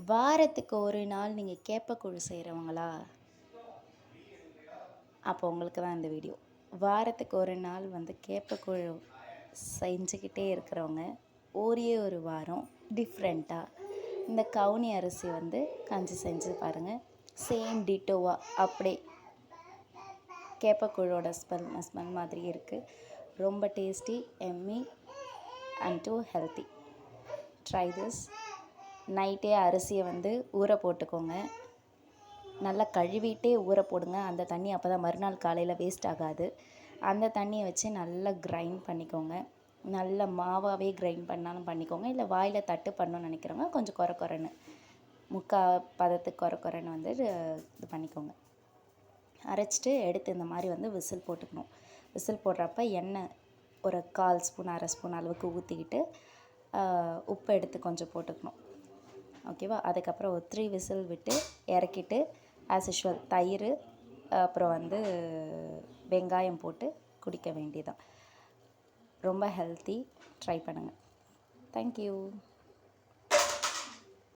வாரத்துக்கு ஒரு நாள் நீங்கள் கேப்பக்கூழு செய்கிறவங்களா? அப்போ உங்களுக்கு தான் இந்த வீடியோ. வாரத்துக்கு ஒரு நாள் வந்து கேப்பக்கூழு செஞ்சுக்கிட்டே இருக்கிறவங்க, ஒரே ஒரு வாரம் டிஃப்ரெண்ட்டாக இந்த கவுனி அரிசி வந்து கஞ்சி செஞ்சு பாருங்கள். சேம் டிட்டோவா அப்படியே கேப்பக்கூழோட ஸ்மெல் மாதிரி இருக்குது. ரொம்ப tasty, yummy and too healthy. Try this. நைட்டே அரிசியை வந்து ஊற போட்டுக்கோங்க. நல்லா கழுவிட்டே ஊற போடுங்க. அந்த தண்ணி அப்போ தான் மறுநாள் காலையில் வேஸ்ட் ஆகாது. அந்த தண்ணியை வச்சு நல்லா கிரைண்ட் பண்ணிக்கோங்க. நல்ல மாவாகவே கிரைண்ட் பண்ணாலும் பண்ணிக்கோங்க. இல்லை வாயில் தட்டு பண்ணணும்னு நினைக்கிறவங்க கொஞ்சம் குறன்னு பதத்துக்கு குறன்னு வந்து இது பண்ணிக்கோங்க. அரைச்சிட்டு எடுத்து இந்த மாதிரி வந்து விசில் போட்டுக்கணும். விசில் போடுறப்ப எண்ணெய் ஒரு 1/4 ஸ்பூன் 1/2 ஸ்பூன் அளவுக்கு ஊற்றிக்கிட்டு உப்பு எடுத்து கொஞ்சம் போட்டுக்கணும். ஓகேவா? அதுக்கப்புறம் ஒரு 3 விசில் விட்டு இறக்கிட்டு ஆஸ் யூஷுவல் தயிர் அப்புறம் வந்து வெங்காயம் போட்டு குடிக்க வேண்டியதான். ரொம்ப ஹெல்த்தி. ட்ரை பண்ணுங்கள். தேங்க்யூ.